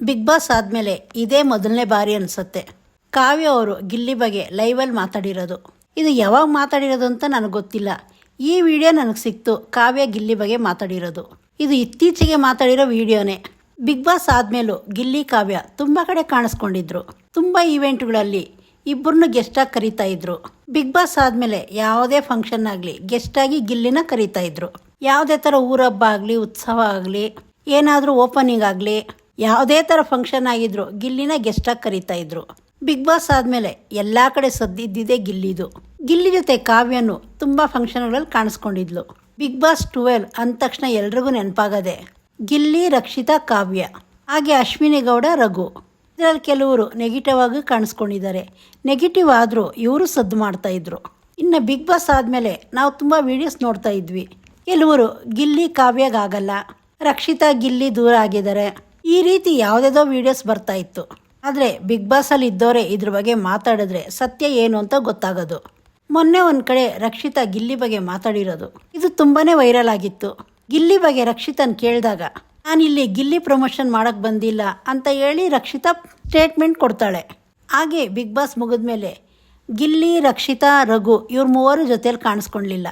Big boss ಆದಮೇಲೆ ಇದೇ ಮೊದಲನೇ ಬಾರಿ ಅನಿಸುತ್ತೆ ಕಾವ್ಯ ಅವರು ಗಿಲ್ಲಿ ಬಗ್ಗೆ ಲೈವಲ್ಲಿ ಮಾತಾಡಿರೋದು. ಇದು ಯಾವಾಗ ಮಾತಾಡಿರೋದು ಅಂತ ನನಗೆ ಗೊತ್ತಿಲ್ಲ. ಈ ವಿಡಿಯೋ ನನಗೆ ಸಿಕ್ತು, ಕಾವ್ಯ ಗಿಲ್ಲಿ ಬಗ್ಗೆ ಮಾತಾಡಿರೋದು. ಇದು ಇತ್ತೀಚೆಗೆ ಮಾತಾಡಿರೋ ವಿಡಿಯೋನೇ. ಬಿಗ್ ಬಾಸ್ ಆದಮೇಲೂ ಗಿಲ್ಲಿ ಕಾವ್ಯ ತುಂಬ ಕಡೆ ಕಾಣಿಸ್ಕೊಂಡಿದ್ರು. ತುಂಬ ಈವೆಂಟ್ಗಳಲ್ಲಿ ಇಬ್ಬರನ್ನು ಗೆಸ್ಟಾಗಿ ಕರೀತಾ ಇದ್ರು. ಬಿಗ್ ಬಾಸ್ ಆದಮೇಲೆ ಯಾವುದೇ ಫಂಕ್ಷನ್ ಆಗಲಿ ಗೆಸ್ಟಾಗಿ ಗಿಲ್ಲಿನ ಕರೀತಾ ಇದ್ರು. ಯಾವುದೇ ಥರ ಊರಹಬ್ಬ ಆಗಲಿ, ಉತ್ಸವ ಆಗಲಿ, ಏನಾದರೂ ಓಪನಿಂಗ್ ಆಗಲಿ, ಯಾವುದೇ ಥರ ಫಂಕ್ಷನ್ ಆಗಿದ್ರು ಗಿಲ್ಲಿನ ಗೆಸ್ಟಾಗಿ ಕರೀತಾ ಇದ್ರು. ಬಿಗ್ ಬಾಸ್ ಆದಮೇಲೆ ಎಲ್ಲ ಕಡೆ ಸದ್ದಿದ್ದಿದೆ ಗಿಲ್ಲಿದು. ಗಿಲ್ಲಿ ಜೊತೆ ಕಾವ್ಯನು ತುಂಬ ಫಂಕ್ಷನ್ಗಳಲ್ಲಿ ಕಾಣಿಸ್ಕೊಂಡಿದ್ಲು. ಬಿಗ್ ಬಾಸ್ 12 ಅಂದ ತಕ್ಷಣ ಎಲ್ರಿಗೂ ನೆನಪಾಗದೆ ಗಿಲ್ಲಿ, ರಕ್ಷಿತಾ, ಕಾವ್ಯ, ಹಾಗೆ ಅಶ್ವಿನಿ ಗೌಡ, ರಘು. ಇದರಲ್ಲಿ ಕೆಲವರು ನೆಗೆಟಿವ್ ಆಗಿ ಕಾಣಿಸ್ಕೊಂಡಿದ್ದಾರೆ. ನೆಗೆಟಿವ್ ಆದರೂ ಇವರು ಸದ್ದು ಮಾಡ್ತಾಯಿದ್ರು. ಇನ್ನು ಬಿಗ್ ಬಾಸ್ ಆದಮೇಲೆ ನಾವು ತುಂಬ ವೀಡಿಯೋಸ್ ನೋಡ್ತಾ ಇದ್ವಿ. ಕೆಲವರು ಗಿಲ್ಲಿ ಕಾವ್ಯಗಾಗಲ್ಲ, ರಕ್ಷಿತಾ ಗಿಲ್ಲಿ ದೂರ ಆಗಿದ್ದಾರೆ, ಈ ರೀತಿ ಯಾವುದೇದೋ ವೀಡಿಯೋಸ್ ಬರ್ತಾ ಇತ್ತು. ಆದರೆ ಬಿಗ್ ಬಾಸಲ್ಲಿ ಇದ್ದವರೇ ಇದ್ರ ಬಗ್ಗೆ ಮಾತಾಡಿದ್ರೆ ಸತ್ಯ ಏನು ಅಂತ ಗೊತ್ತಾಗೋದು. ಮೊನ್ನೆ ಒಂದು ಕಡೆ ರಕ್ಷಿತಾ ಗಿಲ್ಲಿ ಬಗ್ಗೆ ಮಾತಾಡಿರೋದು ಇದು ತುಂಬಾ ವೈರಲ್ ಆಗಿತ್ತು. ಗಿಲ್ಲಿ ಬಗ್ಗೆ ರಕ್ಷಿತನ್ ಕೇಳಿದಾಗ ನಾನಿಲ್ಲಿ ಗಿಲ್ಲಿ ಪ್ರಮೋಷನ್ ಮಾಡೋಕ್ಕೆ ಬಂದಿಲ್ಲ ಅಂತ ಹೇಳಿ ರಕ್ಷಿತಾ ಸ್ಟೇಟ್ಮೆಂಟ್ ಕೊಡ್ತಾಳೆ. ಹಾಗೆ ಬಿಗ್ ಬಾಸ್ ಮುಗಿದ್ಮೇಲೆ ಗಿಲ್ಲಿ, ರಕ್ಷಿತಾ, ರಘು ಇವ್ರ ಮೂವರು ಜೊತೆಯಲ್ಲಿ ಕಾಣಿಸ್ಕೊಳ್ಳಲಿಲ್ಲ.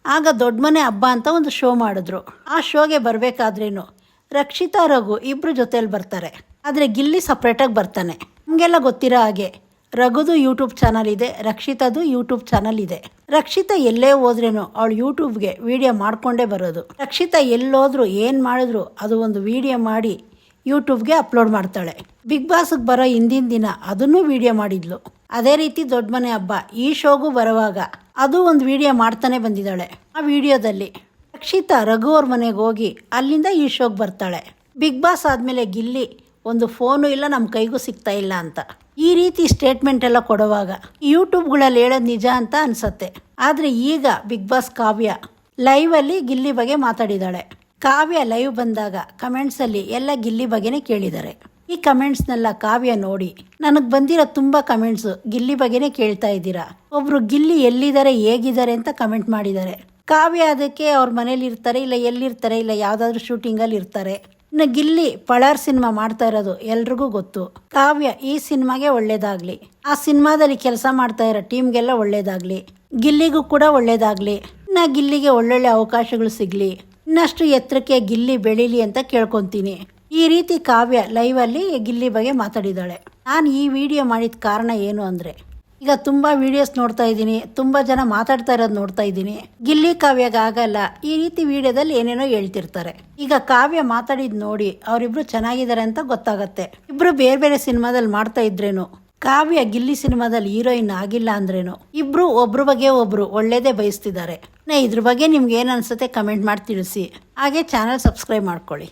ಆಗ ದೊಡ್ಡ ಮನೆ ಹಬ್ಬ ಅಂತ ಒಂದು ಶೋ ಮಾಡಿದ್ರು. ಆ ಶೋಗೆ ಬರಬೇಕಾದ್ರೇನು ರಕ್ಷಿತಾ, ರಘು ಇಬ್ಬರು ಜೊತೆಯಲ್ಲಿ ಬರ್ತಾರೆ. ಆದರೆ ಗಿಲ್ಲಿ ಸಪ್ರೇಟಾಗಿ ಬರ್ತಾನೆ. ನಮಗೆಲ್ಲ ಗೊತ್ತಿರೋ ಹಾಗೆ ರಘುದು ಯೂಟ್ಯೂಬ್ ಚಾನಲ್ ಇದೆ, ರಕ್ಷಿತಾದು ಯೂಟ್ಯೂಬ್ ಚಾನಲ್ ಇದೆ. ರಕ್ಷಿತಾ ಎಲ್ಲೇ ಹೋದ್ರೇನು ಅವಳು ಯೂಟ್ಯೂಬ್ಗೆ ವಿಡಿಯೋ ಮಾಡಿಕೊಂಡೇ ಬರೋದು. ರಕ್ಷಿತಾ ಎಲ್ಲೋದ್ರೂ ಏನು ಮಾಡಿದ್ರು ಅದು ಒಂದು ವಿಡಿಯೋ ಮಾಡಿ ಯೂಟ್ಯೂಬ್ಗೆ ಅಪ್ಲೋಡ್ ಮಾಡ್ತಾಳೆ. ಬಿಗ್ ಬಾಸ್ಗೆ ಬರೋ ಹಿಂದಿನ ದಿನ ಅದನ್ನು ವಿಡಿಯೋ ಮಾಡಿದ್ಲು. ಅದೇ ರೀತಿ ದೊಡ್ಡ ಮನೆ ಹಬ್ಬ ಈ ಶೋಗೂ ಬರುವಾಗ ಅದು ಒಂದು ವಿಡಿಯೋ ಮಾಡ್ತಾನೆ ಬಂದಿದ್ದಾಳೆ. ಆ ವಿಡಿಯೋದಲ್ಲಿ ರಕ್ಷಿತಾ ರಘು ಅವ್ರ ಮನೆಗೆ ಹೋಗಿ ಅಲ್ಲಿಂದ ಈ ಶೋಗೆ ಬರ್ತಾಳೆ. ಬಿಗ್ ಬಾಸ್ ಆದಮೇಲೆ ಗಿಲ್ಲಿ ಒಂದು ಫೋನು ಇಲ್ಲ, ನಮ್ಮ ಕೈಗೂ ಸಿಗ್ತಾ ಇಲ್ಲ ಅಂತ ಈ ರೀತಿ ಸ್ಟೇಟ್ಮೆಂಟ್ ಎಲ್ಲ ಕೊಡುವಾಗ ಯೂಟ್ಯೂಬ್ಗಳಲ್ಲಿ ಹೇಳೋದು ನಿಜ ಅಂತ ಅನಿಸುತ್ತೆ. ಆದರೆ ಈಗ ಬಿಗ್ ಬಾಸ್ ಕಾವ್ಯ ಲೈವಲ್ಲಿ ಗಿಲ್ಲಿ ಬಗ್ಗೆ ಮಾತಾಡಿದ್ದಾಳೆ. ಕಾವ್ಯ ಲೈವ್ ಬಂದಾಗ ಕಮೆಂಟ್ಸಲ್ಲಿ ಎಲ್ಲ ಗಿಲ್ಲಿ ಬಗ್ಗೆನೇ ಕೇಳಿದ್ದಾರೆ. ಈ ಕಮೆಂಟ್ಸ್ನೆಲ್ಲ ಕಾವ್ಯ ನೋಡಿ ನನಗೆ ಬಂದಿರೋ ತುಂಬ ಕಮೆಂಟ್ಸು ಗಿಲ್ಲಿ ಬಗ್ಗೆನೇ ಕೇಳ್ತಾ ಇದ್ದೀರಾ. ಒಬ್ಬರು ಗಿಲ್ಲಿ ಎಲ್ಲಿದ್ದಾರೆ, ಹೇಗಿದ್ದಾರೆ ಅಂತ ಕಮೆಂಟ್ ಮಾಡಿದ್ದಾರೆ. ಕಾವ್ಯ ಅದಕ್ಕೆ ಅವ್ರ ಮನೇಲಿ ಇರ್ತಾರೆ, ಇಲ್ಲ ಎಲ್ಲಿರ್ತಾರೆ, ಇಲ್ಲ ಯಾವುದಾದ್ರೂ ಶೂಟಿಂಗಲ್ಲಿ ಇರ್ತಾರೆ. ಇನ್ನು ಗಿಲ್ಲಿ ಪಳಾರ್ ಸಿನಿಮಾ ಮಾಡ್ತಾ ಇರೋದು ಎಲ್ರಿಗೂ ಗೊತ್ತು. ಕಾವ್ಯ ಈ ಸಿನಿಮಾಗೆ ಒಳ್ಳೇದಾಗಲಿ, ಆ ಸಿನಿಮಾದಲ್ಲಿ ಕೆಲಸ ಮಾಡ್ತಾ ಇರೋ ಟೀಮ್ಗೆಲ್ಲ ಒಳ್ಳೇದಾಗಲಿ, ಗಿಲ್ಲಿಗೂ ಕೂಡ ಒಳ್ಳೇದಾಗಲಿ, ಇನ್ನು ಗಿಲ್ಲಿಗೆ ಒಳ್ಳೊಳ್ಳೆ ಅವಕಾಶಗಳು ಸಿಗಲಿ, ಇನ್ನಷ್ಟು ಎತ್ತರಕ್ಕೆ ಗಿಲ್ಲಿ ಬೆಳೀಲಿ ಅಂತ ಕೇಳ್ಕೊತೀನಿ. ಈ ರೀತಿ ಕಾವ್ಯ ಲೈವಲ್ಲಿ ಗಿಲ್ಲಿ ಬಗ್ಗೆ ಮಾತಾಡಿದ್ದಾಳೆ. ನಾನು ಈ ವಿಡಿಯೋ ಮಾಡಿದ ಕಾರಣ ಏನು ಅಂದರೆ ಈಗ ತುಂಬ ವೀಡಿಯೋಸ್ ನೋಡ್ತಾ ಇದ್ದೀನಿ, ತುಂಬ ಜನ ಮಾತಾಡ್ತಾ ಇರೋದು ನೋಡ್ತಾ ಇದ್ದೀನಿ. ಗಿಲ್ಲಿ ಕಾವ್ಯಗೆ ಆಗಲ್ಲ, ಈ ರೀತಿ ವಿಡಿಯೋದಲ್ಲಿ ಏನೇನೋ ಹೇಳ್ತಿರ್ತಾರೆ. ಈಗ ಕಾವ್ಯ ಮಾತಾಡಿದ್ ನೋಡಿ ಅವರಿಬ್ರು ಚೆನ್ನಾಗಿದ್ದಾರೆ ಅಂತ ಗೊತ್ತಾಗತ್ತೆ. ಇಬ್ರು ಬೇರೆ ಬೇರೆ ಸಿನಿಮಾದಲ್ಲಿ ಮಾಡ್ತಾ ಇದ್ರೇನು, ಕಾವ್ಯ ಗಿಲ್ಲಿ ಸಿನಿಮಾದಲ್ಲಿ ಹೀರೋಯಿನ್ ಆಗಿಲ್ಲ ಅಂದ್ರೇನು, ಇಬ್ರು ಒಬ್ರ ಬಗ್ಗೆ ಒಬ್ರು ಒಳ್ಳೇದೇ ಬಯಸ್ತಿದ್ದಾರೆ. ಇದ್ರ ಬಗ್ಗೆ ನಿಮ್ಗೆ ಏನು ಅನ್ಸುತ್ತೆ ಕಮೆಂಟ್ ಮಾಡಿ ತಿಳಿಸಿ. ಹಾಗೆ ಚಾನಲ್ ಸಬ್ಸ್ಕ್ರೈಬ್ ಮಾಡ್ಕೊಳ್ಳಿ.